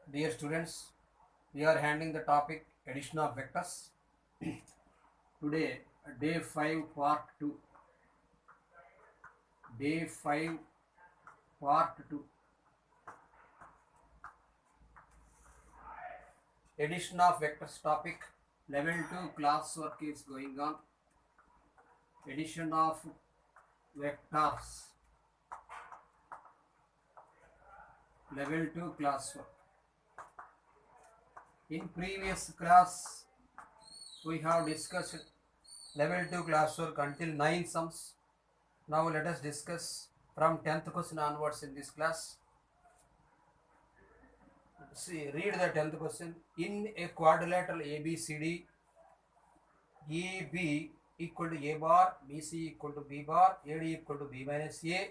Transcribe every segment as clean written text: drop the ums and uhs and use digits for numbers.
Dear students, we are handling the topic addition of vectors. Today, day 5, part 2. Day 5, part 2. Addition of vectors topic. Level 2 class work is going on. Addition of vectors. Level 2 class work. In previous class, we have discussed level 2 classwork until 9 sums. Now let us discuss from 10th question onwards in this class. See, read the 10th question. In a quadrilateral ABCD, AB equal to A bar, BC equal to B bar, AD equal to B minus A,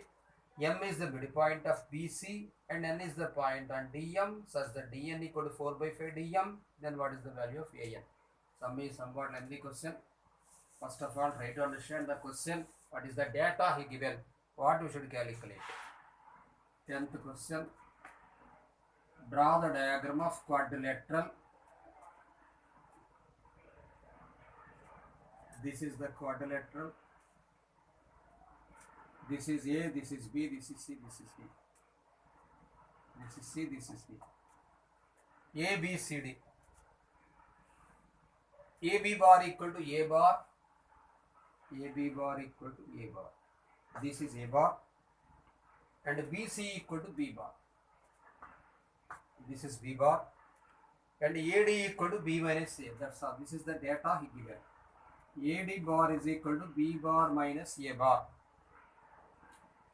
M is the midpoint of BC and N is the point on DM, such that DN equal to 4 by 5 DM, then what is the value of AN? Sum is somewhat lengthy question. First of all, try to understand the question. What is the data he given? What we should calculate? 10th question. Draw the diagram of quadrilateral. This is the quadrilateral. This is A, this is B, this is C, this is D. This is C, this is D. A, B, C, D. AB bar equal to A bar. AB bar equal to A bar. This is A bar. And BC equal to B bar. This is B bar. And AD equal to B minus A. That's all. This is the data he given. AD bar is equal to B bar minus A bar.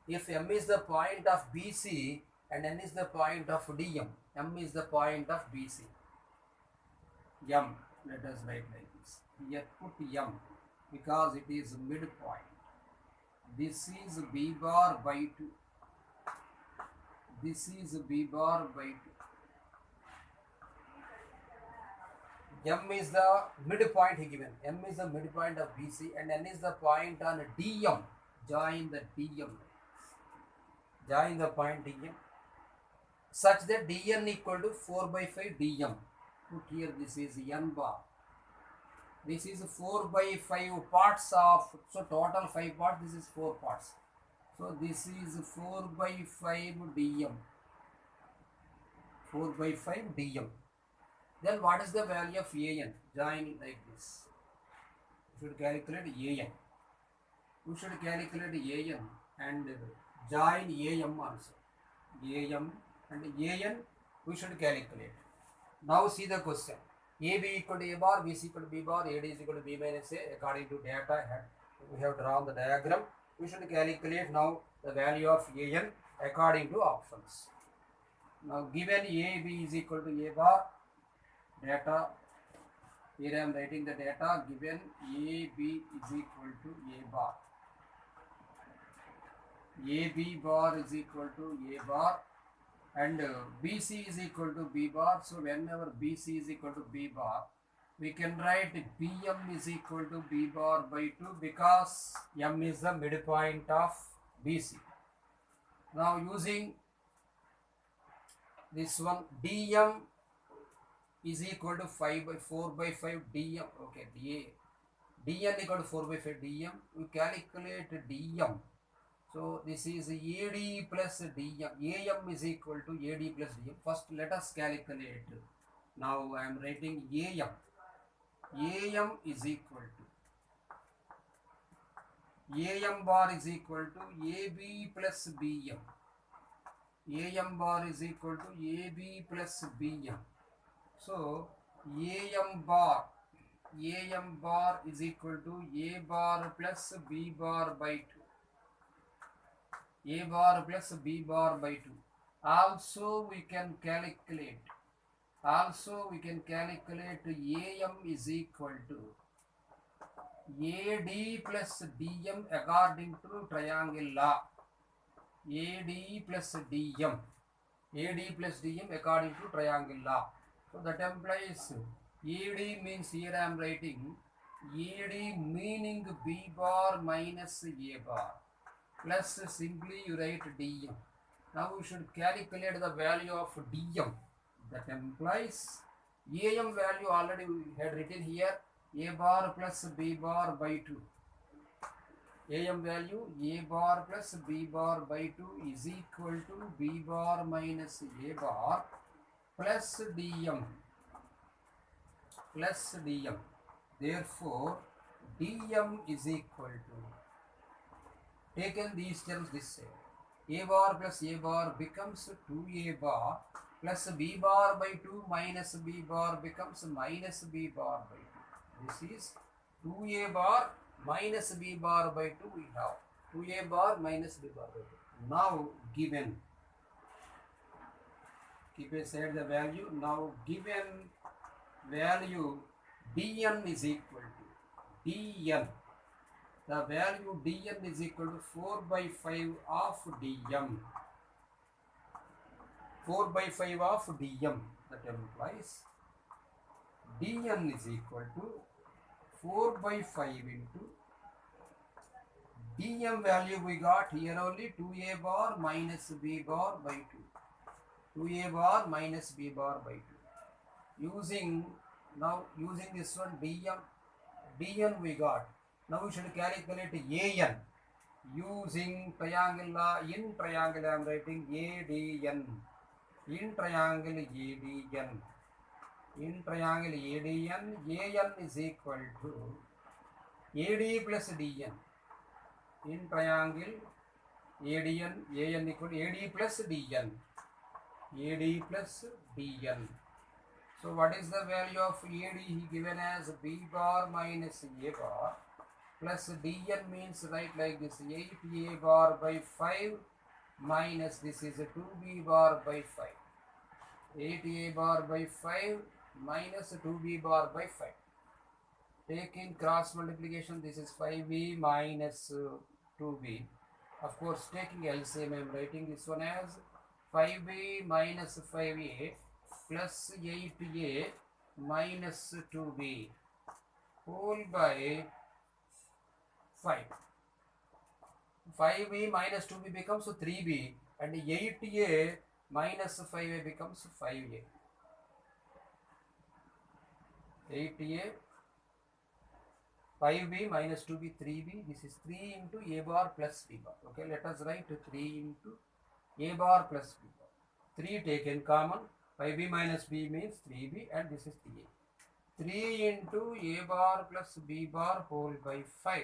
If M is the point of BC and N is the point of DM, M is the point of BC. M, let us write like this. Here put M because it is midpoint. This is B bar by 2. This is B bar by 2. M is the midpoint he given. M is the midpoint of BC and N is the point on DM. Join the DM. Join the point DM such that DN equal to 4 by 5 DM. Put here this is N bar. This is 4 by 5 parts of, so total 5 parts, this is 4 parts. So this is 4 by 5 DM. 4 by 5 DM. Then what is the value of AN? Join like this. You should calculate AN. You should calculate AN and join AM also. AM and AN we should calculate. Now see the question. AB equal to A bar, BC equal to B bar, AD is equal to B minus A. According to data we have drawn the diagram. We should calculate now the value of AN according to options. Now given AB is equal to A bar, data, here I am writing the data, given AB is equal to A bar. AB bar is equal to A bar and BC is equal to B bar. So whenever BC is equal to B bar, we can write BM is equal to B bar by 2 because M is the midpoint of BC. Now using this one, DM is equal to 4 by 5 DM. Okay, DN equal to 4 by 5 DM. We calculate DM. So this is AD plus DM. AM is equal to AD plus DM. First let us calculate. Now I am writing AM. AM is equal to AM bar is equal to AB plus BM. AM bar is equal to AB plus BM. So AM bar is equal to A bar plus B bar by 2. A bar plus B bar by 2. Also we can calculate AM is equal to AD plus DM according to triangle law. AD plus DM according to triangle law. So that implies AD means, here I am writing AD meaning B bar minus A bar plus simply you write DM. Now we should calculate the value of DM. That implies AM value already we had written here, A bar plus B bar by 2. AM value A bar plus B bar by 2 is equal to B bar minus A bar plus DM plus DM. Therefore, DM is equal to, taken these terms this side, A bar plus A bar becomes 2A bar plus B bar by 2 minus B bar becomes minus B bar by 2. This is 2A bar minus B bar by 2 we have. 2A bar minus B bar by 2. Now given, keep aside the value, now given value dn is equal to dn. The value dn is equal to 4 by 5 of dm. 4 by 5 of dm. That implies dn is equal to 4 by 5 into dm value we got here only 2a bar minus b bar by 2. 2a bar minus b bar by 2. Using this one dn we got. Now we should calculate an. Using triangle law, in triangle I am writing ADN. In triangle ADN. In triangle ADN, AN is equal to AD plus DN. In triangle ADN, AN equal to AD plus DN. AD plus DN. So what is the value of AD? He given as B bar minus A bar plus dn means write like this, 8a bar by 5 minus this is a 2b bar by 5. 8a bar by 5 minus 2b bar by 5. Taking cross multiplication, this is 5b minus 2b. Of course, taking LCM, I am writing this one as 5b minus 5a plus 8a minus 2b whole by 5. 5b minus 2b becomes 3b and 8a minus 5a becomes 5a. 8a, 5b minus 2b, 3b. This is 3 into a bar plus b bar. Okay, let us write 3 into a bar plus b bar. 3 taken common. 5b minus b means 3b and this is 3a. 3 into a bar plus b bar whole by 5.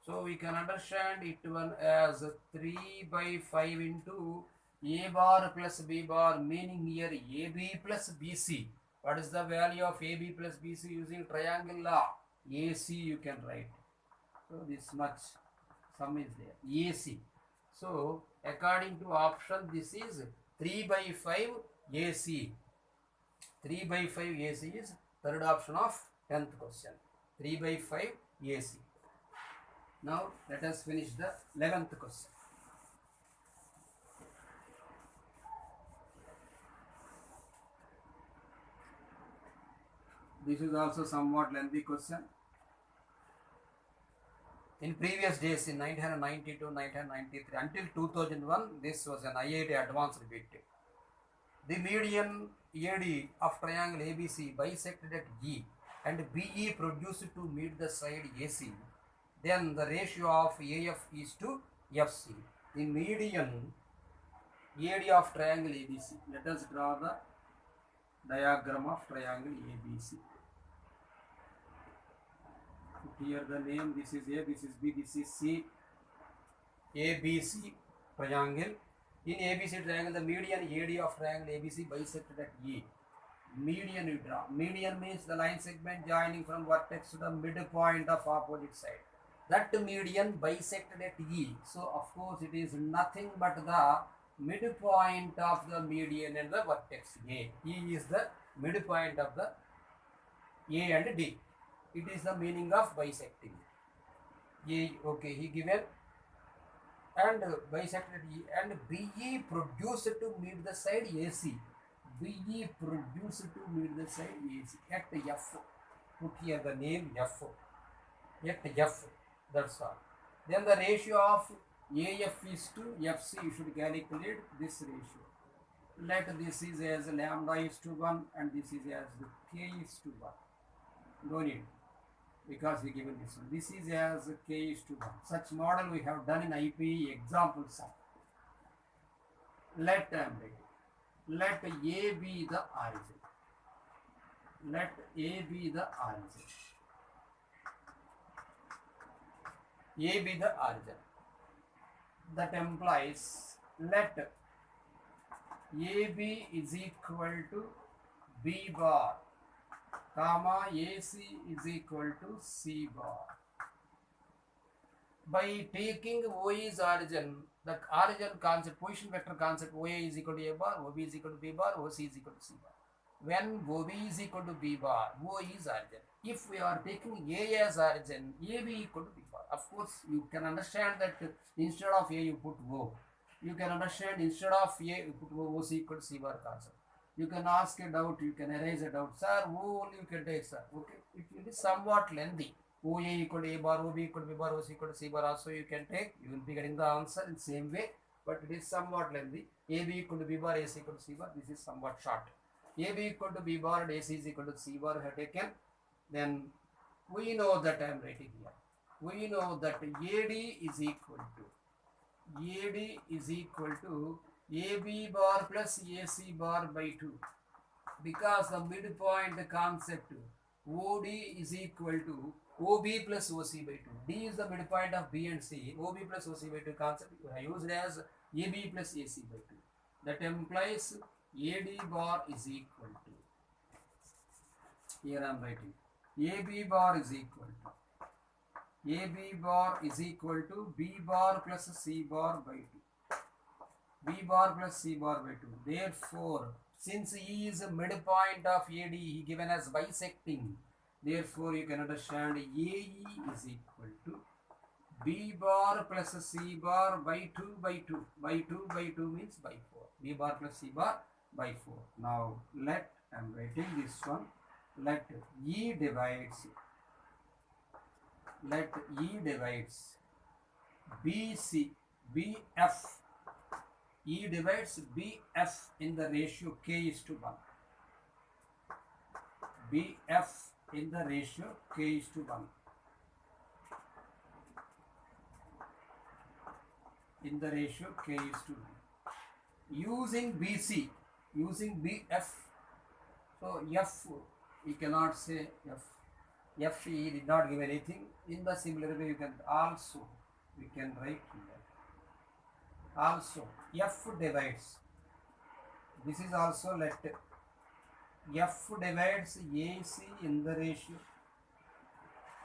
So we can understand it one as 3 by 5 into a bar plus b bar, meaning here ab plus bc. What is the value of ab plus bc? Using triangle law, ac you can write. So this much sum is there, ac. So according to option, this is 3 by 5 ac. 3 by 5 ac is third option of 10th question. 3 by 5 ac. Now let us finish the 11th question. This is also somewhat lengthy question. In previous days, in 1992, 1993, until 2001, this was an IIT advanced bit. The median AD of triangle ABC bisected at E and BE produced to meet the side AC. Then the ratio of AF is to FC. The median AD of triangle ABC. Let us draw the diagram of triangle ABC. Put here the name. This is A, this is B, this is C. ABC triangle. In ABC triangle, the median AD of triangle ABC bisected at E. Median you draw. Median means the line segment joining from vertex to the midpoint of opposite side. That median bisected at E. So of course it is nothing but the midpoint of the median and the vertex A. E is the midpoint of the A and D. It is the meaning of bisecting. A, okay, he given and bisected E and BE produced to meet the side AC. BE produced to meet the side AC at F. Put here the name F. At F. That's all. Then the ratio of AF is to FC. You should calculate this ratio. let this is as lambda is to 1 and this is as k is to 1. No need, because we given this one. This is as k is to 1. Such model we have done in IPE example sum. Let A be the origin. Let A be the origin. A be the origin. That implies let AB is equal to B bar, comma AC is equal to C bar. By taking OA's origin, the origin concept, position vector concept, OA is equal to A bar, OB is equal to B bar, OC is equal to C bar. When OB is equal to B bar, O is origin. If we are taking A as origin, AB equal to B bar. Of course, you can understand that instead of A you put O. You can understand instead of A you put OC equal to C bar concept. You can ask a doubt, you can erase a doubt. Sir, O only you can take, sir. Okay, it will be somewhat lengthy. OA equal to A bar, OB equal to B bar, OC equal to C bar also you can take. You will be getting the answer in the same way, but it is somewhat lengthy. AB equal to B bar, AC equal to C bar. This is somewhat short. AB equal to B bar and AC is equal to C bar have taken. Then we know that I am writing here. We know that AD is equal to AB bar plus AC bar by 2. Because the midpoint concept OD is equal to OB plus OC by 2. D is the midpoint of B and C. OB plus OC by 2 concept I used as AB plus AC by 2. That implies AD bar is equal to, here I am writing, AB bar is equal to B bar plus C bar by 2. B bar plus C bar by 2. Therefore, since E is a midpoint of AD, he given as bisecting. Therefore, you can understand AE is equal to B bar plus C bar by 2 by 2. By 2 by 2 means by 4. B bar plus C bar by 4. Now, I am writing this one. Let E divides BF. E divides BF in the ratio K is to 1. BF in the ratio K is to 1. In the ratio K is to 1. Using BC, using BF. So F, we cannot say F. F, he did not give anything. In the similar way, you can also, we can write here. Also, F divides. This is also let F divides AC in the ratio.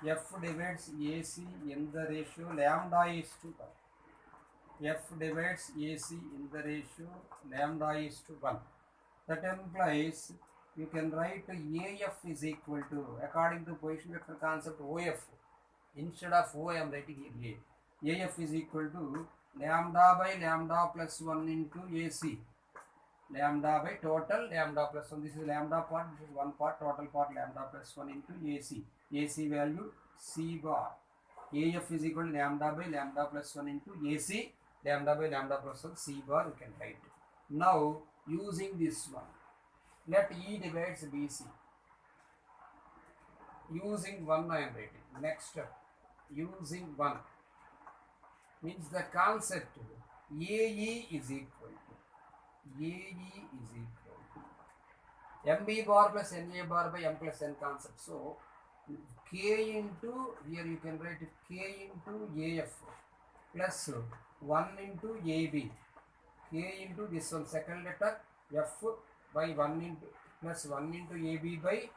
F divides AC in the ratio lambda is to 1. F divides AC in the ratio lambda is to 1. That implies you can write AF is equal to, according to position vector concept, OF. Instead of O, I am writing here A. AF is equal to lambda by lambda plus 1 into AC. Lambda by total lambda plus 1. This is lambda part, this is one part, total part lambda plus 1 into AC. AC value C bar. AF is equal to lambda by lambda plus 1 into AC. Lambda by lambda plus 1 C bar you can write. Now, using this one, let E divides BC. Using 1 I am writing. Next step, using 1 means the concept AE is equal to MB bar plus NA bar by M plus N concept. So, K into, here you can write K into AF plus 1 into AB. K into this one, second letter F by 1 into plus 1 into AB by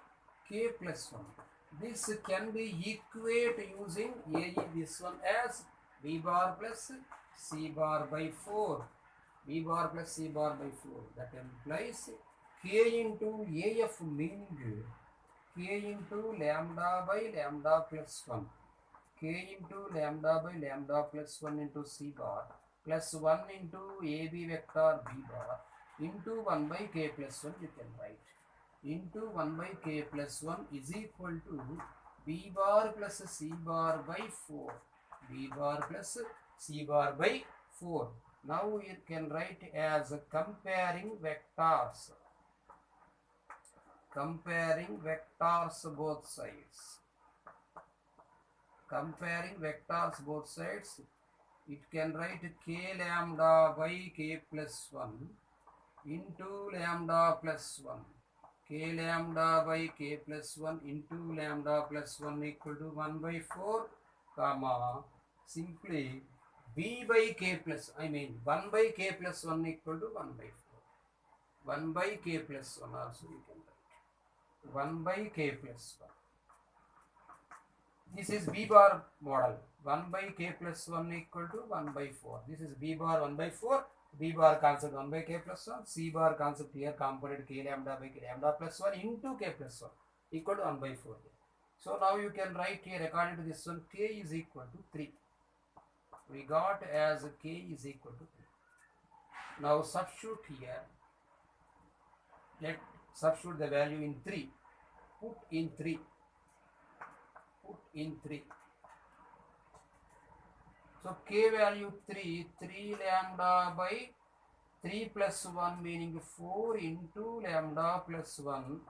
K plus 1. This can be equate using AE, this one as B bar plus C bar by 4. B bar plus C bar by 4. That implies K into AF meaning K into lambda by lambda plus 1. K into lambda by lambda plus 1 into C bar plus 1 into AB vector B bar into 1 by K plus 1 you can write. Into 1 by K plus 1 is equal to B bar plus C bar by 4. B bar plus C bar by 4. Now you can write as comparing vectors. Comparing vectors both sides. Comparing vectors both sides. It can write k lambda by k plus 1 into lambda plus 1. K lambda by k plus 1 into lambda plus 1 equal to 1 by 4, comma, simply b by k plus, 1 by k plus 1 equal to 1 by 4. 1 by k plus 1 also you can write. 1 by k plus 1. This is B bar model. 1 by k plus 1 equal to 1 by 4. This is B bar 1 by 4. B bar concept 1 by k plus 1. C bar concept here component k lambda by k lambda plus 1 into k plus 1 equal to 1 by 4. So now you can write here according to this one k is equal to 3. We got as k is equal to 3. Now substitute here. Let substitute the value in 3. Put in 3. Put in 3. So k value 3, 3 lambda by 3 plus 1 meaning 4 into lambda plus 1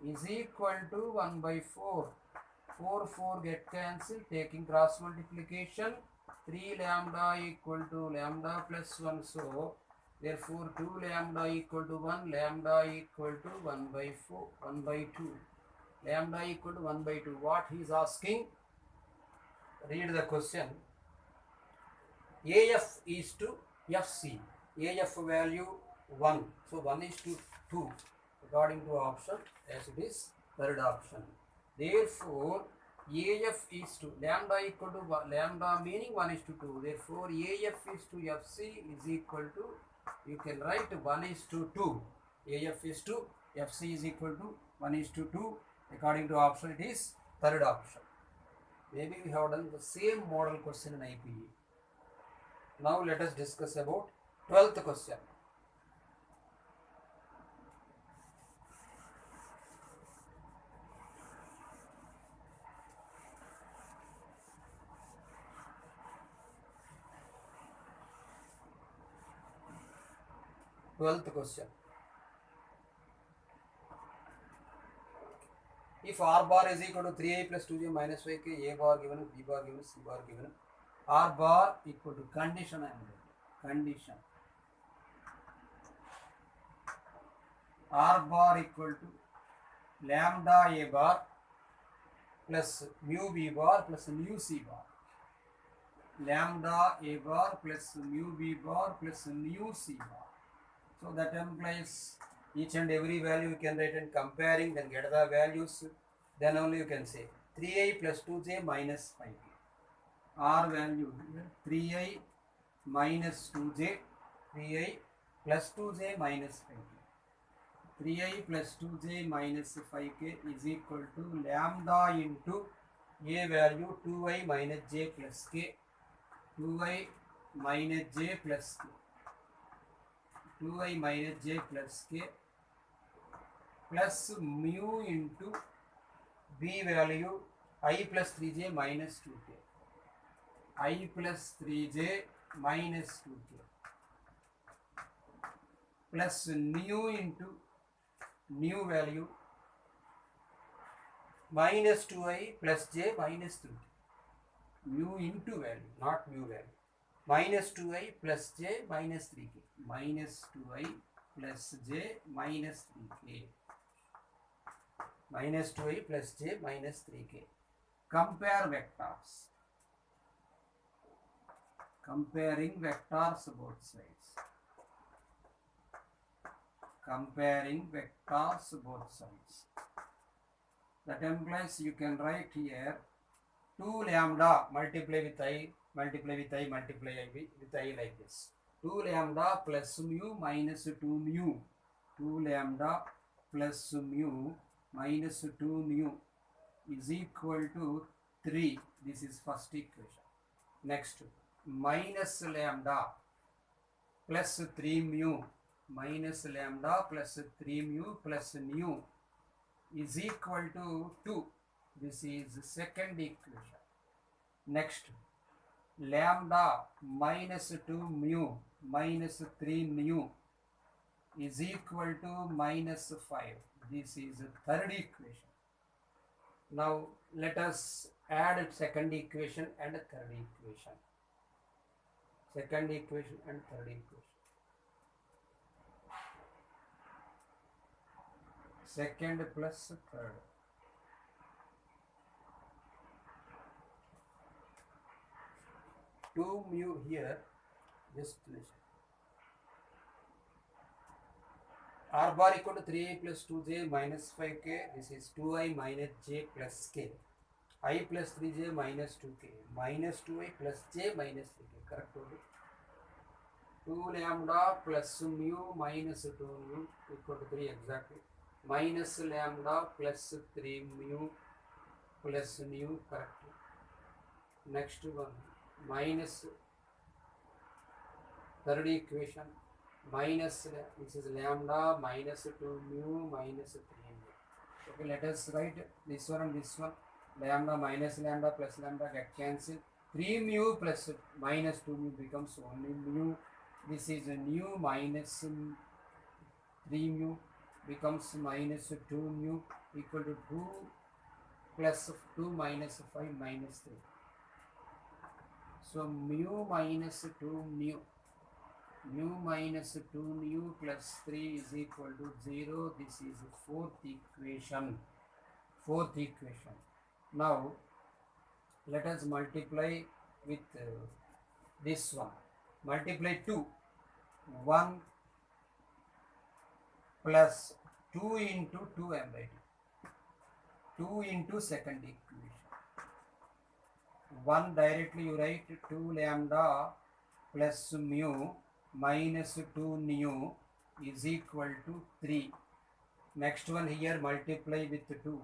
is equal to 1 by 4. 4 get cancelled, taking cross multiplication. 3 lambda equal to lambda plus 1. So therefore 2 lambda equal to 1, lambda equal to 1 by 4, 1 by 2. Lambda equal to 1 by 2. What he is asking? Read the question. AF is to FC. AF value 1. So 1 is to 2 according to option as it is third option. Therefore AF is to lambda equal to lambda meaning 1 is to 2. Therefore AF is to FC is equal to, you can write 1 is to 2. AF is to FC is equal to 1 is to 2. According to option it is third option. Maybe we have done the same model question in IPE. Now let us discuss about 12th question. If R bar is equal to 3i plus 2j minus 5k, A bar given, B bar given, C bar given, R bar equal to condition condition. R bar equal to lambda A bar plus mu B bar plus mu C bar. Lambda A bar plus mu B bar plus mu C bar. So that implies each and every value you can write and comparing, then get the values, then only you can say 3i plus 2j minus 5k. R value 3i minus 2j, 3i plus 2j minus 5k. 3i plus 2j minus 5k is equal to lambda into a value 2i minus j plus k, 2i minus j plus k, 2i minus j plus k plus mu into b value I plus 3j minus 2k. I plus 3j minus 2k plus nu into new value minus 2i plus j minus 3k. Mu into value, not mu value. Minus 2i plus j minus 3k. Minus 2i plus j minus 3k. Minus 2i plus j minus 3k. Compare vectors. Comparing vectors both sides. Comparing vectors both sides. That implies you can write here 2 lambda multiply with I, multiply with I, multiply with I like this. 2 lambda plus mu minus 2 mu. 2 lambda plus mu minus 2 mu is equal to 3. This is first equation. Next, minus lambda plus 3 mu minus lambda plus 3 mu plus nu is equal to 2. This is second equation. Next, lambda minus 2 mu minus 3 nu is equal to minus 5. This is the third equation. Now let us add second equation and third equation. Second equation and third equation. Second plus third. 2 mu here, just listen. R bar equal to 3i plus 2j minus 5k. This is 2i minus j plus k. I plus 3j minus 2k. Minus 2i plus j minus 3k. Correct? 2 lambda plus mu minus 2 mu equal to 3 exactly. Minus lambda plus 3 mu plus mu. Correct? Next one. Minus third equation. Minus, this is lambda minus 2 mu minus 3 mu. Okay, let us write this one and this one. Lambda minus lambda plus lambda get cancelled. 3 mu plus minus 2 mu becomes only mu. This is a mu minus 3 mu becomes minus 2 mu equal to 2 plus 2 minus 5 minus 3. So mu minus 2 mu. Mu minus 2 mu plus 3 is equal to 0. This is the fourth equation. Fourth equation. Now let us multiply with this one. Multiply 2. 1 plus 2 into 2 I am writing. 2 into second equation. 1 directly you write 2 lambda plus mu minus 2 nu is equal to 3. Next one here multiply with 2.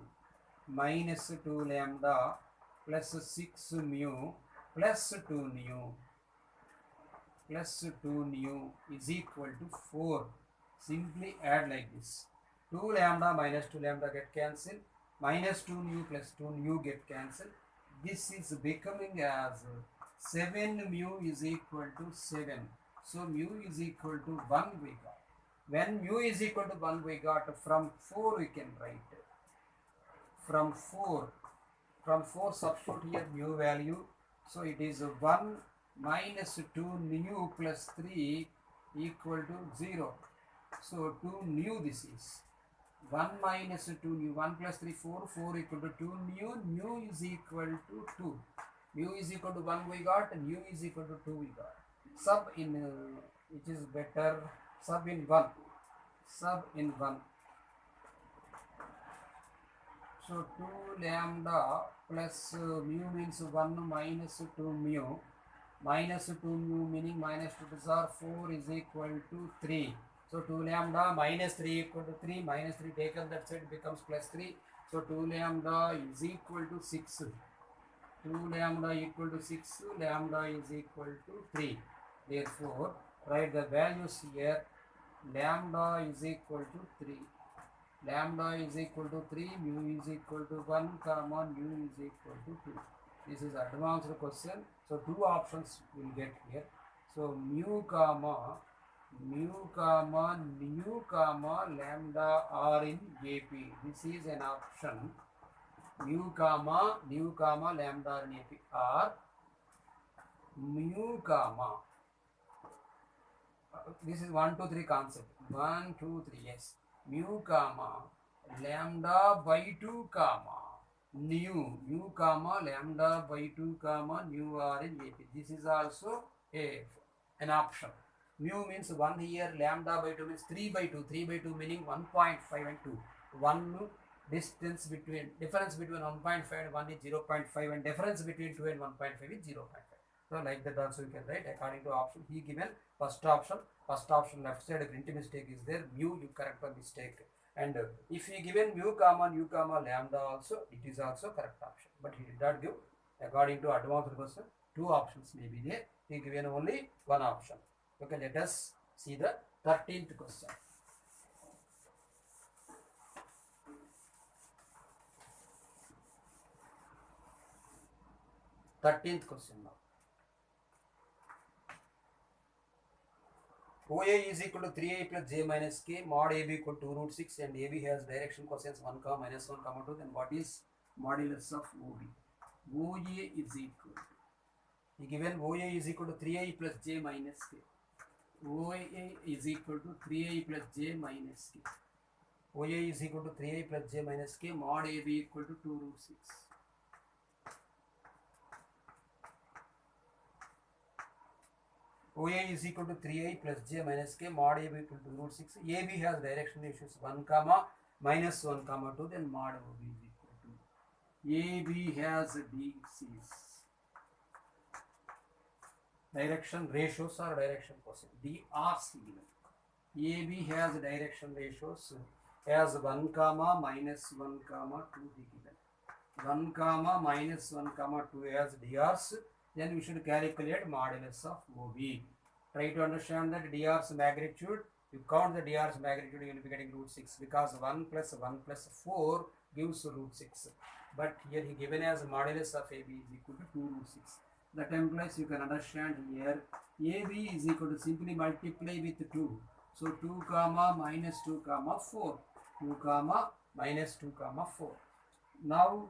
Minus 2 lambda plus 6 mu plus 2 nu plus 2 nu is equal to 4. Simply add like this. 2 lambda minus 2 lambda get cancelled. Minus 2 nu plus 2 nu get cancelled. This is becoming as 7 mu is equal to 7. So mu is equal to 1 we got. When mu is equal to 1 we got, from 4 we can write. From 4 substitute here mu value. So it is 1 minus 2 nu plus 3 equal to 0. So 2 nu this is. 1 minus 2 nu, 1 plus 3, 4, 4 equal to 2 nu is equal to 2. Mu is equal to 1 we got, nu is equal to 2 we got. Sub in, which is better, sub in 1. Sub in 1. So 2 lambda plus mu means 1 minus 2 mu. Minus 2 mu meaning minus 2 to are 4 is equal to 3. So 2 lambda minus 3 equal to 3. Minus 3 taken that side becomes plus 3. So 2 lambda is equal to 6. 2 lambda equal to 6. Lambda is equal to 3. Therefore, write the values here. Lambda is equal to 3. Lambda is equal to 3. Mu is equal to 1, comma mu is equal to 2. This is advanced question. So 2 options will get here. So mu comma nu comma lambda are in AP. This is an option. Mu comma lambda are in AP are mu comma. This is 1, 2, 3 concept. 1, 2, 3. Yes. Mu comma lambda by 2 comma nu comma lambda by 2 comma nu are in AP. This is also an option. Mu means 1 here, lambda by 2 means 3 by 2. 3 by 2 meaning 1.5 and 2. 1 difference between 1.5 and 1 is 0.5 and difference between 2 and 1.5 is 0.5. So like that also you can write according to option. He given first option left side print mistake is there. Mu you correct the mistake. And if he given mu comma lambda also, it is also correct option. But he did not give according to advanced question. 2 options may be there. He given only 1 option. Okay, let us see the 13th question. 13th question now. OA is equal to 3a plus j minus k, mod AB equal to 2 root 6, and AB has direction cosines 1 comma minus 1 comma 2. Then what is modulus of OB? OA is equal to, given OA is equal to 3a plus j minus k. OA is equal to 3a plus j minus k. OA is equal to 3a plus j minus k, mod AB equal to 2 root 6. OA is equal to 3a plus j minus k, mod AB equal to root 6. AB has direction ratios 1 comma minus 1 comma 2, then mod OB is equal to, AB has DCs. Direction ratios or direction cosine, DRC given. AB has direction ratios as 1 comma minus 1 comma 2 given. 1 comma minus 1 comma 2 as DRs. Then we should calculate modulus of OB. Try to understand that DR's magnitude. You count the DR's magnitude, you will be getting root 6 because 1 plus 4 gives root 6. But here he given as modulus of AB is equal to 2 root 6. That implies you can understand here AB is equal to simply multiply with 2. So 2 comma minus 2 comma 4. 2 comma minus 2 comma 4. Now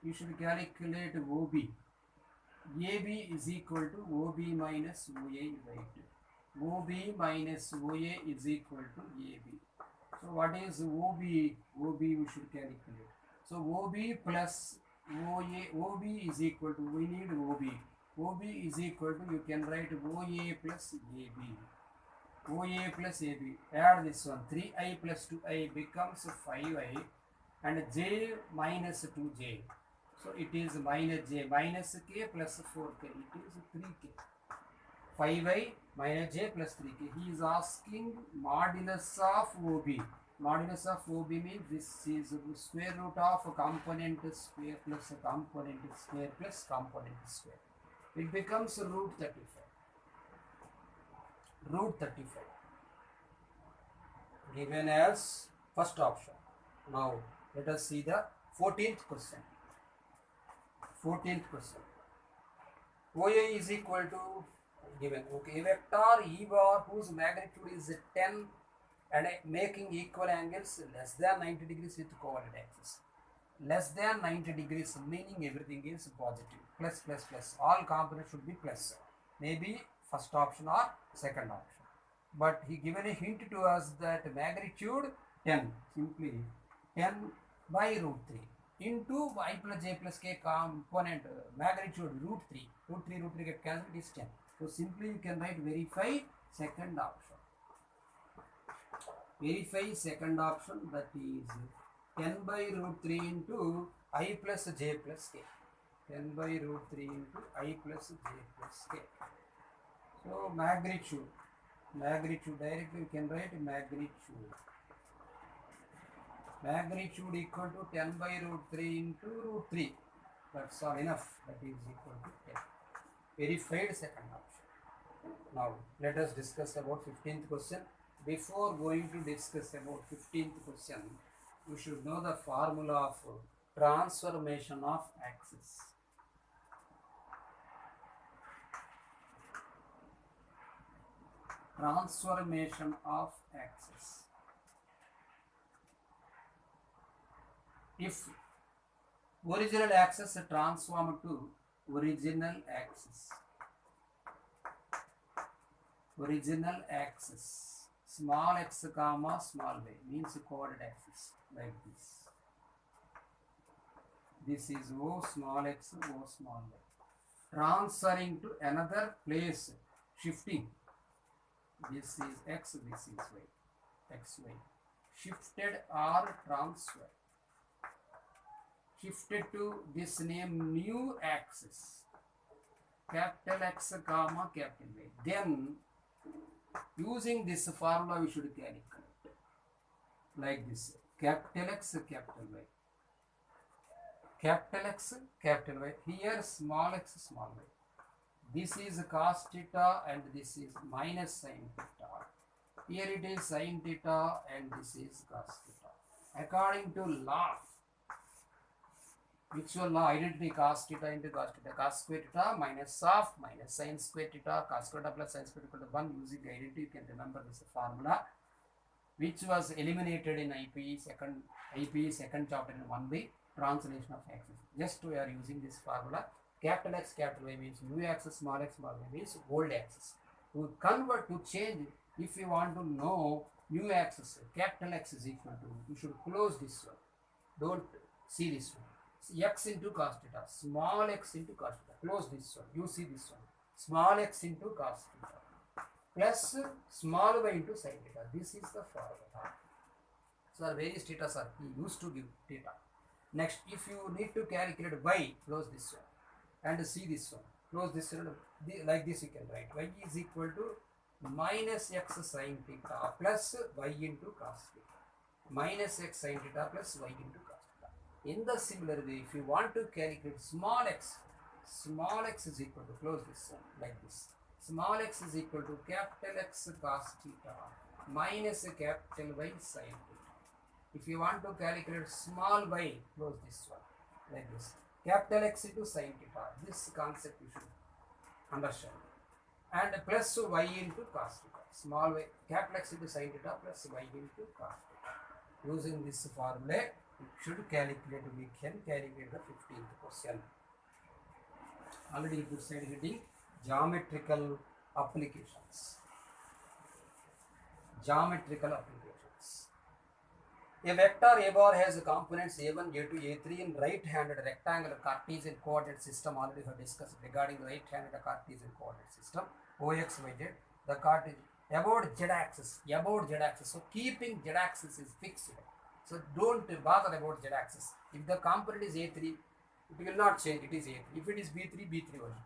you should calculate OB. AB is equal to OB minus OA, right? OB minus OA is equal to AB. So what is OB? OB we should calculate. So OB plus OA, OB is equal to, we need OB. OB is equal to, you can write OA plus AB. OA plus AB. Add this one. 3i plus 2i becomes 5i and j minus 2j. So it is minus j minus k plus 4k. It is 3k. 5i minus j plus 3k. He is asking modulus of OB. Modulus of OB means this is square root of component square plus component square plus component square. It becomes root 35. Root 35. Given as first option. Now let us see the 14th question. 14th question. OA is equal to, given, okay, a vector E bar whose magnitude is 10 and making equal angles less than 90 degrees with coordinate axis. Less than 90 degrees meaning everything is positive. Plus plus plus. All components should be plus. Maybe first option or second option. But he given a hint to us that magnitude 10. Simply 10 by root 3. Into I plus j plus k component magnitude root 3. Root 3 get cancelled, it is 10. So simply you can write verify second option. Verify second option, that is 10 by root 3 into I plus j plus k. 10 by root 3 into I plus j plus k. So magnitude directly you can write magnitude. Magnitude equal to 10 by root 3 into root 3. That's all enough. That is equal to 10. Verified second option. Now let us discuss about 15th question. Before going to discuss about 15th question, we should know the formula of transformation of axis. Transformation of axis. If original axis transformed to original axis, small x comma small y means coordinate axis like this. This is O small x, O small y. Transferring to another place, shifting. This is x, this is y, x, y. Shifted or transferred. Shifted to this name new axis, capital X comma capital Y. Then using this formula we should calculate like this: capital X, capital Y, capital X, capital Y. Here small x, small y. This is cos theta and this is minus sin theta. Here it is sin theta and this is cos theta. According to law, which will now identity cos theta into cos theta, cos square theta minus of minus sin square theta, cos square theta plus sin square equal to 1. Using the identity, you can remember this formula, which was eliminated in IPE second chapter in 1b, translation of axis. Just we are using this formula. Capital X, capital Y means new axis, small x, small y means old axis. To convert, to change, if you want to know new axis, capital X is equal to, you should close this one. Don't see this one. X into cos theta, small x into cos theta. Close this one. You see this one. Small x into cos theta plus small y into sin theta. This is the formula. So various theta are used to give theta. Next, if you need to calculate y, close this one and see this one. Close this one. Like this you can write. Y is equal to minus x sin theta plus y into cos theta. Minus x sin theta plus y into cos theta. In the similar way, if you want to calculate small x is equal to, close this one like this. Small x is equal to capital X cos theta minus capital Y sin theta. If you want to calculate small y, close this one like this. Capital X into sin theta. This concept you should understand. And plus y into cos theta. Small y, capital X into sin theta plus y into cos theta. Using this formula, we should calculate. We can calculate the 15th question. Already good side heading. Geometrical applications. Geometrical applications. A vector A bar has components A1, A2, A3 in right-handed rectangular Cartesian coordinate system. Already have discussed regarding right-handed Cartesian coordinate system. OX, YZ. The Cartesian about z-axis. So keeping z-axis is fixed. So don't bother about z-axis. If the component is A3, it will not change. It is A3. If it is B3, B3 only.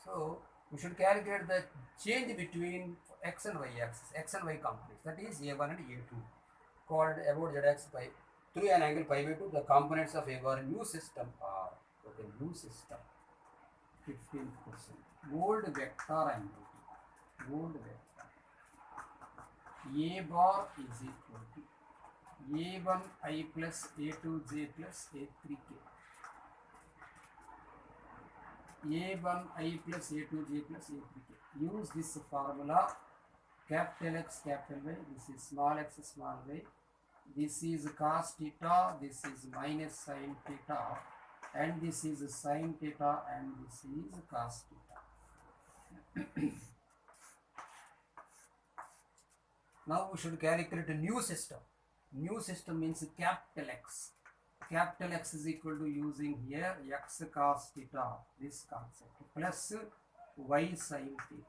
So we should calculate the change between x and y axis, x and y components, that is A1 and A2, called about z-axis by through an angle pi by 2. The components of A bar new system are, okay, new system. 15th question. Old vector I am writing. Old vector. A bar is equal to A1i plus A2j plus A3k. A1i plus A2j plus A3k. Use this formula. Capital X, capital Y. This is small x, small y. This is cos theta. This is minus sin theta. And this is sin theta. And this is cos theta. Now we should calculate a new system. New system means capital X. Capital X is equal to, using here x cos theta, this concept, plus y sin theta,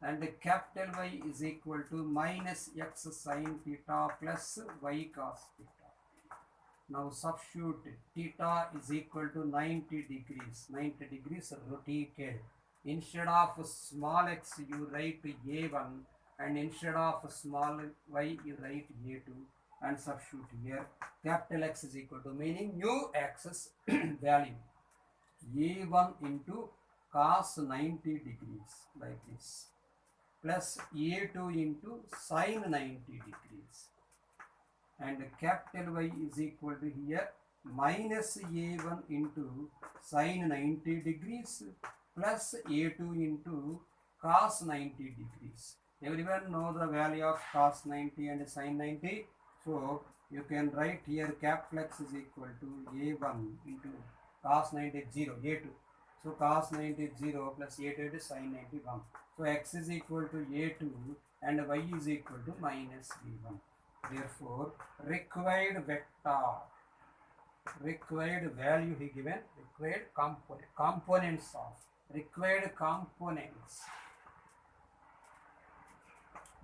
and capital Y is equal to minus x sin theta plus y cos theta. Now substitute theta is equal to 90 degrees. 90 degrees rotated. Instead of small x you write A1, and instead of small y you write A2, and substitute here. Capital X is equal to, meaning new axis value, A1 into cos 90 degrees like this, plus A2 into sin 90 degrees, and capital Y is equal to here minus A1 into sin 90 degrees plus A2 into cos 90 degrees. Everyone know the value of cos 90 and sin 90. So you can write here capital X is equal to A1 into cos 90 is 0, A2. So cos 90 is 0 plus A2 is sin 91. So X is equal to A2 and Y is equal to minus B1. Therefore, required vector, required value he given, required components of, required components.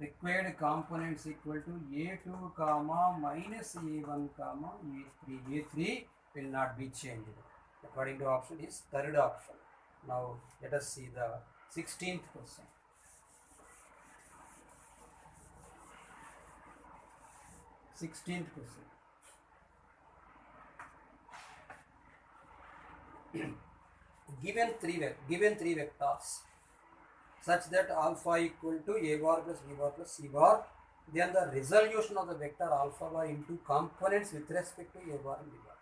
Required components equal to A2 comma minus A1 comma A3. A3 will not be changed. According to option is third option. Now let us see the 16th question. 16th question. Given three vectors such that alpha equal to A bar plus B bar plus C bar, then the resolution of the vector alpha bar into components with respect to A bar and B bar.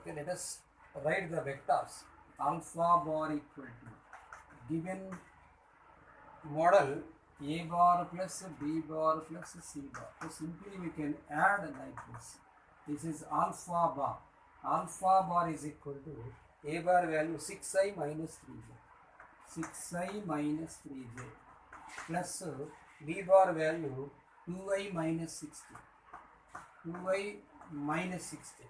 Okay, let us write the vectors alpha bar equal to given model a bar plus b bar plus c bar. So simply we can add like this. This is alpha bar. Alpha bar is equal to a bar value 6i minus 3j. 6i minus 3j plus b bar value 2i minus 60. 2i minus 60.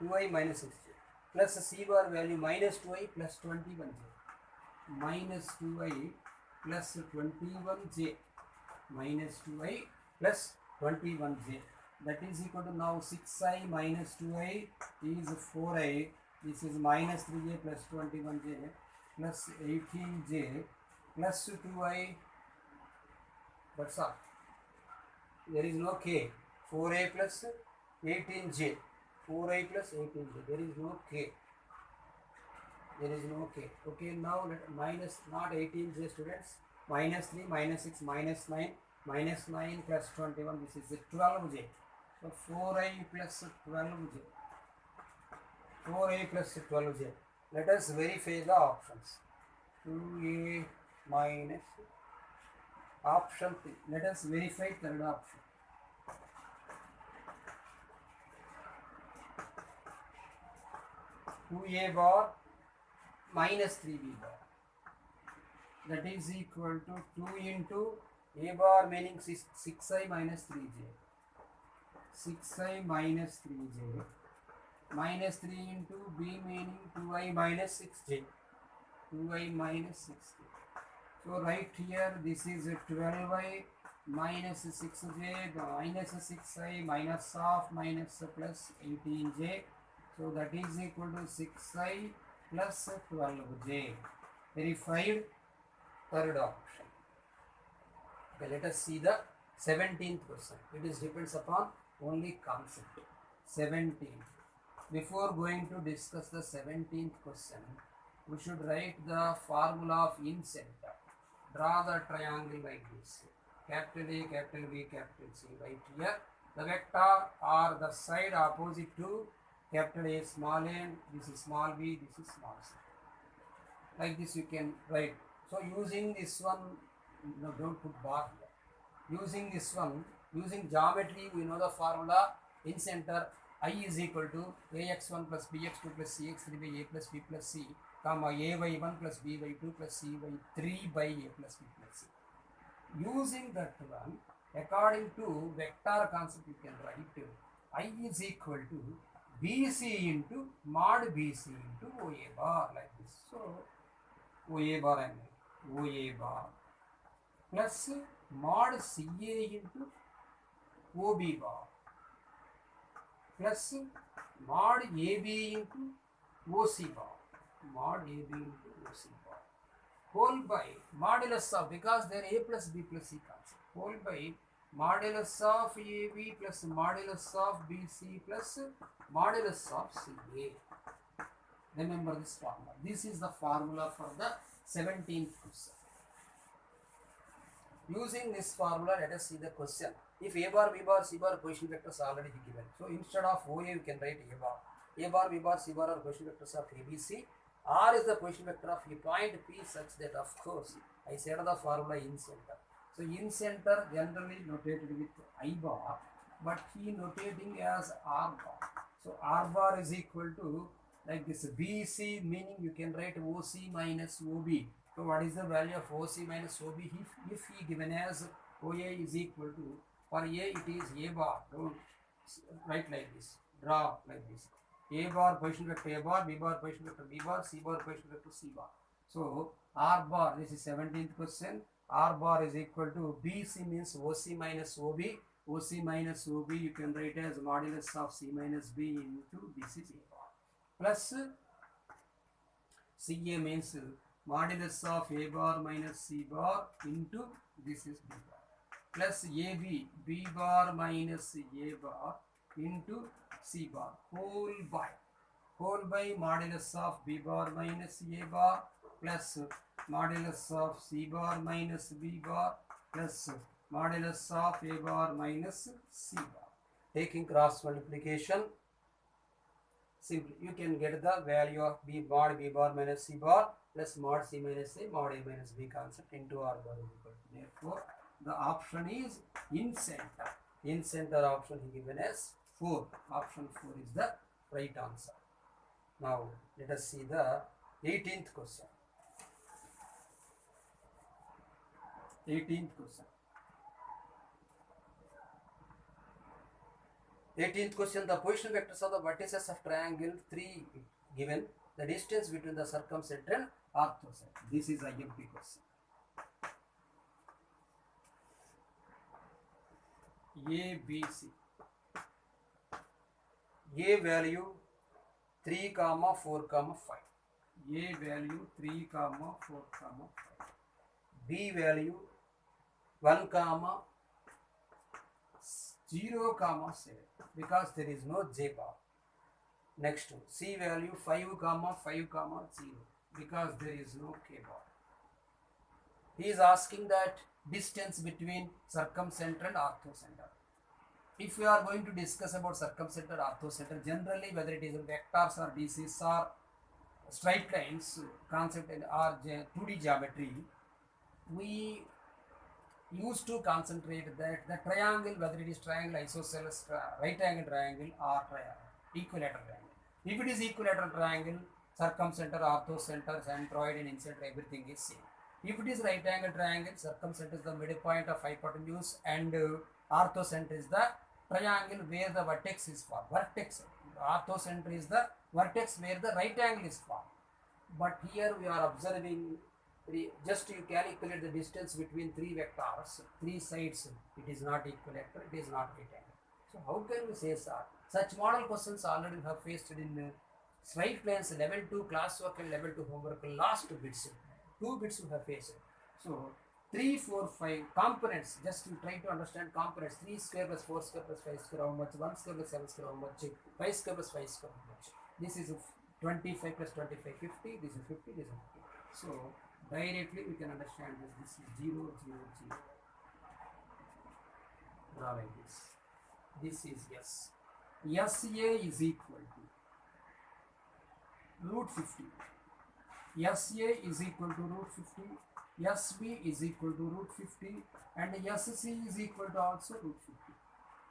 2i minus 60 plus c bar value minus 2i plus 21j. Minus 2i plus 21j. Minus 2i plus 21j. That is equal to now 6i minus 2i is 4i. This is minus 3j plus 21j plus 18j plus 2i. That's all. There is no k. 4i plus 18j. 4i plus 18j. There is no k. There is no k. Okay, now let minus not 18j students. Minus 3, minus 6, minus 9. Minus 9 plus 21. This is 12j. So 4i plus 12j. 4i plus 12j. Let us verify the options. 2a minus option 3. Let us verify third option. 2a bar minus 3b bar. That is equal to 2 into a bar meaning 6i minus 3j. 6i minus 3j minus 3 into b meaning 2i minus 6j. 2i minus 6j. So right here this is 12i minus 6j minus 6i minus of minus plus 18j. So that is equal to 6i plus 12j. Verified third option. Okay, let us see the 17th question. It is depends upon only concept. 17th. Before going to discuss the 17th question, we should write the formula of incenter. Draw the triangle like this. Capital A, capital B, capital C. Right here. The vector or the side opposite to capital A, small a, this is small b, this is small c. Like this you can write. So using this one, no, don't put bar here. Using this one, using geometry, we know the formula. In center, I is equal to ax1 plus bx2 plus cx3 by a plus b plus c, comma ay1 plus by2 plus cy3 by a plus b plus c. Using that one, according to vector concept, you can write I is equal to bc into mod bc into oa bar like this. So oa bar and oa bar plus mod ca into ob bar plus mod ab into oc bar, mod ab into oc bar, whole by modulus of, because they are a plus b plus c concept, whole by modulus of ab plus modulus of bc plus modulus of ca. Remember this formula. This is the formula for the 17th question. Using this formula, let us see the question. If a bar, b bar, c bar position vectors already given. So instead of OA, you can write a bar. A bar, b bar, c bar are position vectors of ABC. R is the position vector of a point P such that, of course, I said the formula in center. So in center generally notated with I bar, but he notating as R bar. So R bar is equal to like this BC, meaning you can write OC minus OB. So what is the value of OC minus OB? If he given as OA is equal to, for A it is A bar. Don't write like this. Draw like this. A bar position vector A bar, B bar position vector B bar, C bar position vector C bar. So R bar, this is 17th question. R bar is equal to BC means OC minus OB. OC minus OB you can write as modulus of C minus B into this is A bar. Plus CA means modulus of A bar minus C bar into this is B bar. Plus AB, B bar minus A bar into C bar, whole by modulus of B bar minus A bar plus modulus of C bar minus B bar plus modulus of A bar minus C bar. Taking cross multiplication, Simply, you can get the value of b mod b bar minus c bar plus mod c minus a mod a minus b concept into r bar is equal to. Therefore, the option is in center. In center option given as 4. Option 4 is the right answer. Now, let us see the 18th question. 18th question. 18th question, the position vectors of the vertices of triangle 3 given, the distance between the circumcenter and orthocenter. This is IMP question. A, B, C. A value 3, 4, 5. A value 3, 4, 5. B value 1, 0, 7 because there is no J bar. Next, C value 5, 5, 0 because there is no K bar. He is asking that distance between circumcenter and orthocenter. If we are going to discuss about circumcenter, orthocenter, generally whether it is vectors or DCs or straight lines concept or 2D geometry, we used to concentrate that the triangle, whether it is triangle isosceles, right angle triangle or equilateral triangle. If it is equilateral triangle, circumcenter, orthocenter, centroid and incenter, everything is same. If it is right angle triangle, circumcenter is the midpoint of hypotenuse and orthocenter is the triangle where the vertex is formed. Orthocenter is the vertex where the right angle is formed. But here we are observing, just you calculate the distance between 3 vectors, 3 sides, it is not equilateral, it is not right angle. So how can we say so? Such model questions already we have faced in straight planes level 2 classwork and level 2 homework, last 2 bits. 2 bits we have faced. So 3, 4, 5 components, just you try to understand components. 3 square plus 4 square plus 5 square how much, 1 square plus 7 square how much, 5 square plus 5 square how much. This is 25 plus 25, 50, this is 50, this is 50. So directly we can understand this is 0, 0, 0. Draw like this. This is S. SA is equal to root 50. SA is equal to root 50. SB is equal to root 50. And SC is equal to also root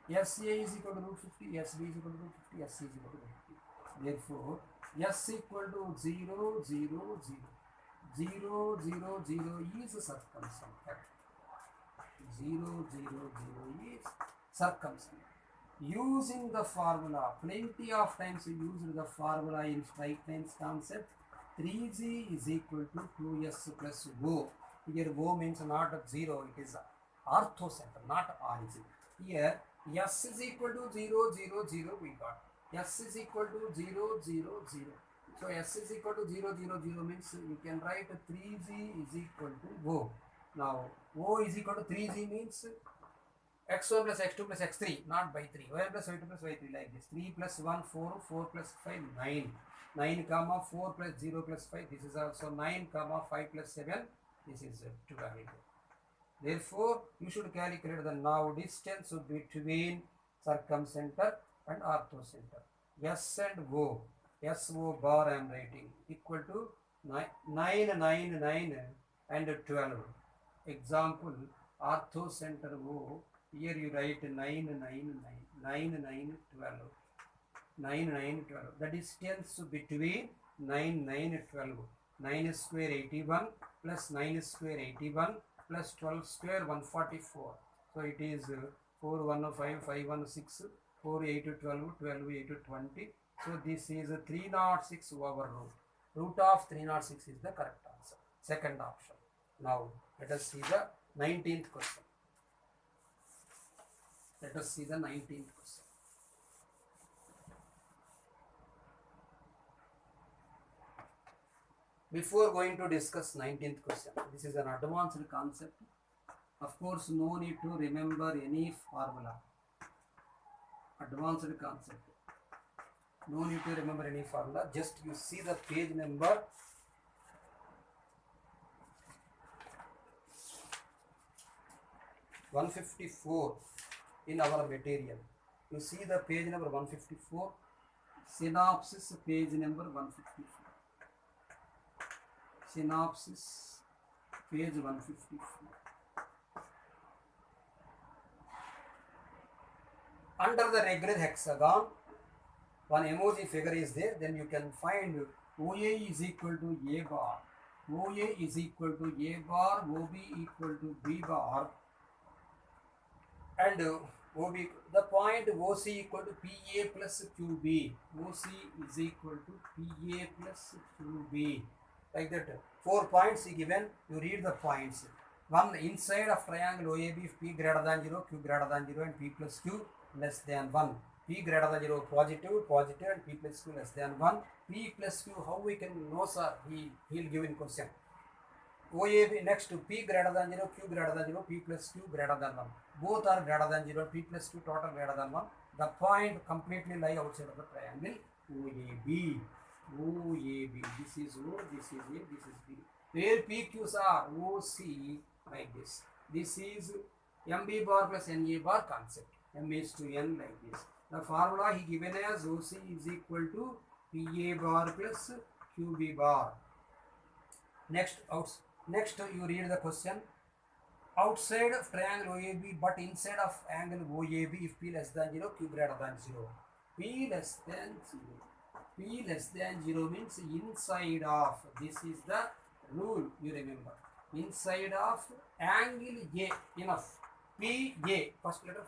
50. SA is equal to root 50. SB is equal to root 50. SC is equal to root 50. Therefore, S equal to 0, 0, 0. 0, 0, 0 is circumcenter. 0, 0, 0 is circumcenter. Using the formula, plenty of times we used the formula in straight lines concept. 3G is equal to 2S plus O. Here O means not 0, it is orthocenter, not origin. Here S is equal to 0, 0, 0 we got. S is equal to 0, 0, 0. So S is equal to 0, 0, 0 means you can write 3G is equal to O. Now O is equal to 3G means x1 plus x2 plus x3, not by 3. Y plus y2 plus y3 like this. 3 plus 1, 4, 4 plus 5, 9. 9 comma 4 plus 0 plus 5. This is also 9 comma 5 plus 7. This is 12. Therefore, you should calculate the now distance between circumcenter and orthocenter. S and O. SO bar I am writing equal to 9, 9, 9, 9 and 12. Example, orthocenter O. Here you write 9, 9, 9, 9, 9, 12. 9, 9, 12. The distance between 9, 9, 12. 9 square 81 plus 9 square 81 plus 12 square 144. So it is 4, 1, 5, 5, 1, 6, 4, 8, 12, 12, 8, 20. So this is 306 over root. Root of 306 is the correct answer. Second option. Now let us see the 19th question. Let us see the 19th question. Before going to discuss 19th question, this is an advanced concept. Of course, no need to remember any formula. Advanced concept. No need to remember any formula. Just you see the page number 154 in our material. You see the page number 154. Synopsis, page number 154. Synopsis, page 154. Under the regular hexagon, one emoji figure is there, then you can find OA is equal to A bar, OA is equal to A bar, OB equal to B bar, and OB, the point OC equal to PA plus QB, OC is equal to PA plus QB, like that. 4 points given, you read the points. One inside of triangle OAB, if P greater than 0, Q greater than 0 and P plus Q less than 1. P greater than 0 positive, positive and P plus Q less than 1. P plus Q, how we can know, sir? He will give in question. OAB next to P greater than 0, Q greater than 0, P plus Q greater than 1. Both are greater than 0, P plus Q total greater than 1. The point completely lie outside of the triangle OAB. OAB. This is O, this is A, this is B. Where PQs are OC like this. This is MB bar plus NA bar concept. M is to N like this. The formula he given as OC is equal to PA bar plus QB bar. Next you read the question. Outside of triangle OAB but inside of angle OAB, if P less than 0, Q greater than 0. P less than 0. P less than 0 means inside of, this is the rule you remember. Inside of angle A, enough. P A, first letter.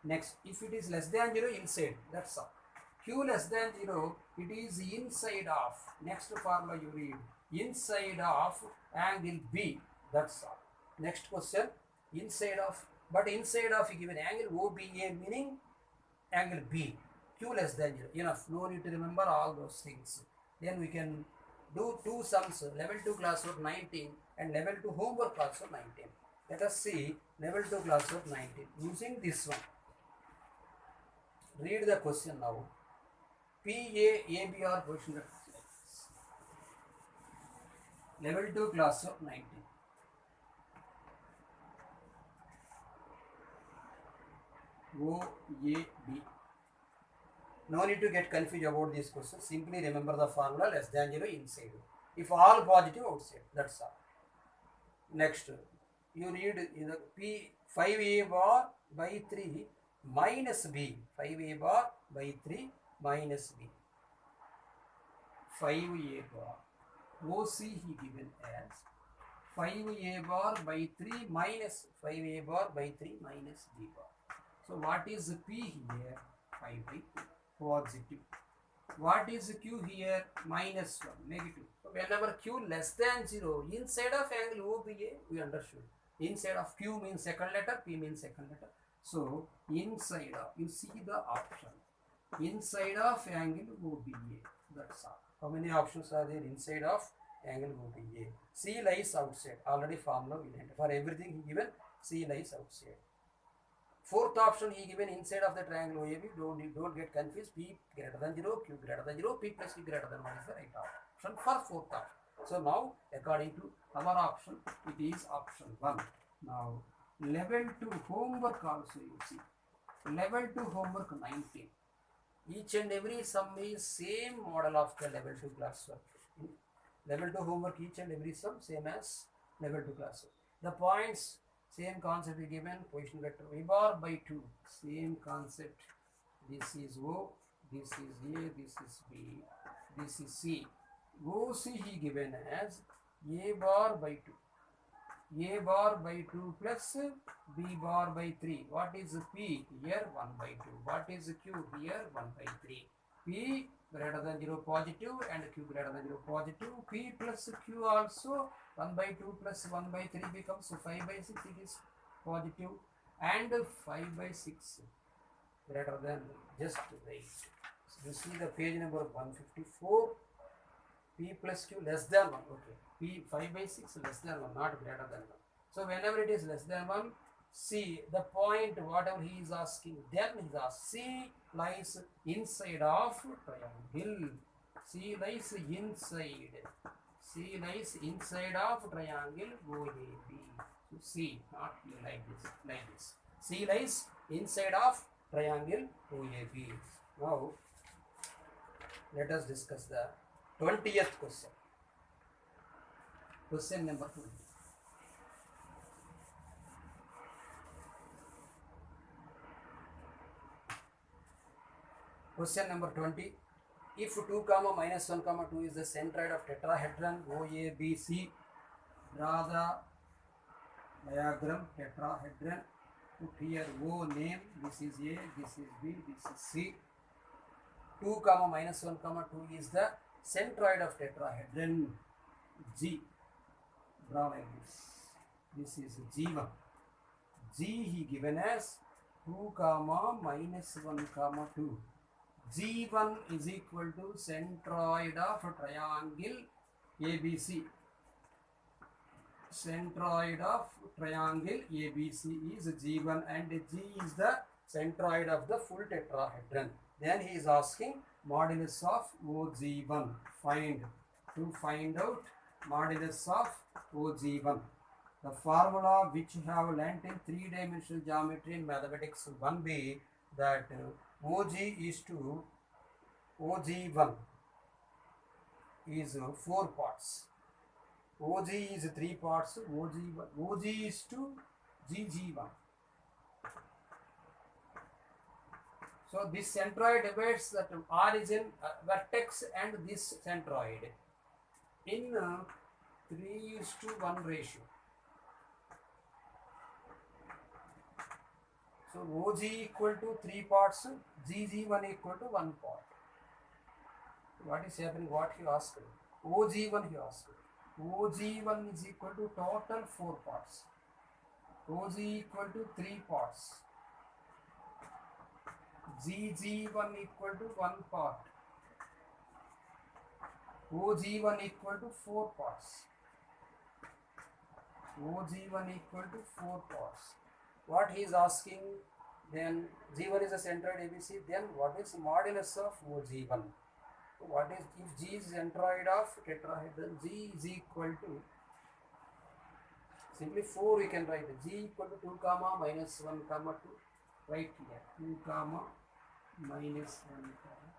Next, if it is less than 0, inside, that's all. Q less than 0, it is inside of, next formula you read, inside of angle B, that's all. Next question, inside of, but inside of given angle OBA meaning angle B, Q less than 0, enough, no need to remember all those things. Then we can do 2 sums, level 2 classwork 19 and level 2 homework also 19. Let us see level 2 classwork 19 using this one. Read the question now. PA, are question like this. Level 2 classwork 19. OAB. No need to get confused about this question. Simply remember the formula, less than 0 inside. If all positive, outside. That's all. Next, you read the P 5A bar by 3 minus B. 5A bar by 3 minus B. 5A bar. OC he given as 5A bar by 3 minus 5A bar by 3 minus B bar. So what is P here? 5 by 3. Positive. What is Q here? Minus 1. Negative. So whenever Q less than 0, inside of angle OBA, we understood. Inside of Q means second letter, P means second letter. So inside of, you see the option. Inside of angle OBA. That's all. How many options are there? Inside of angle OBA. C lies outside. Already formula we learned. For everything he given, C lies outside. Fourth option he given inside of the triangle OAB. Don't get confused. P greater than 0, Q greater than 0, P plus Q greater than 1 is the right option for fourth option. So now according to our option, it is option 1. Now level 2 homework also you see. Level 2 homework 19. Each and every sum is same model of the level 2 classwork. Level 2 homework, each and every sum same as level 2 classwork. The points, same concept is given, position vector V bar by 2, same concept. This is O, this is A, this is B, this is C. OC he given as A bar by 2, A bar by 2 plus B bar by 3. What is P here? 1 by 2. What is Q here? 1 by 3. P greater than 0 positive and Q greater than 0 positive. P plus Q also 1 by 2 plus 1 by 3 becomes 5 by 6. It is positive and 5 by 6 greater than, just wait. So you see the page number 154. P plus Q less than 1. Okay. P 5 by 6 less than 1, not greater than 1. So whenever it is less than 1, C, the point whatever he is asking, then he is asked, C lies inside of triangle. C lies inside. C lies inside of triangle OAB. So C, not like this, like this. C lies inside of triangle OAB. Now Let us discuss the 20th question. Question number 20. Question number 20. If 2 comma minus 1 comma 2 is the centroid of tetrahedron OABC, draw the diagram tetrahedron. Put here O name. This is A, this is B, this is C. 2 comma minus 1 comma 2 is the centroid of tetrahedron G. Draw like this. This is G1. G he given as 2 comma minus 1 comma 2. G1 is equal to centroid of triangle ABC. Centroid of triangle ABC is G1 and G is the centroid of the full tetrahedron. Then he is asking modulus of OG1. To find out modulus of OG1. The formula which you have learnt in 3-dimensional geometry in mathematics 1B, that OG is to OG1 is 4 parts. OG is 3 parts. OG is to GG1. So this centroid divides that origin vertex and this centroid in 3:1 ratio. So OG equal to 3 parts, GG1 equal to 1 part. What is happening? What he asked? OG1 he asked. OG1 is equal to total 4 parts. OG equal to 3 parts. GG1 equal to 1 part. OG1 equal to 4 parts. OG1 equal to 4 parts. What he is asking, then G1 is a centroid ABC, then what is modulus of OG1? What is, if G is centroid of tetrahedron, G is equal to, simply 4 we can write, G equal to 2 comma minus 1 comma 2, right here, 2 comma minus 1 comma.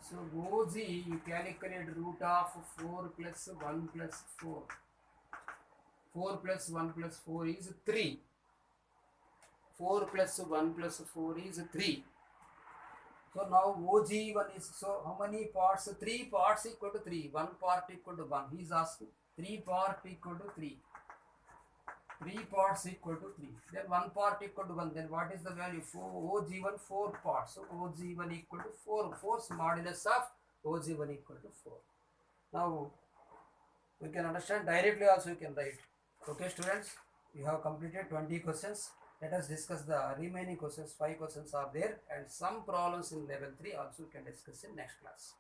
So OG you calculate root of 4 plus 1 plus 4. 4 plus 1 plus 4 is 3. 4 plus 1 plus 4 is 3. So now OG1 is, so how many parts? 3 parts equal to 3. 1 part equal to 1. He is asking 3 part equal to 3. 3 parts equal to 3. Then 1 part equal to 1. Then what is the value? OG1 4 parts. So OG1 equal to 4. 4's modulus of OG1 equal to 4. Now we can understand directly also you can write. Okay students, you have completed 20 questions. Let us discuss the remaining questions. 5 questions are there and some problems in level 3 also you can discuss in next class.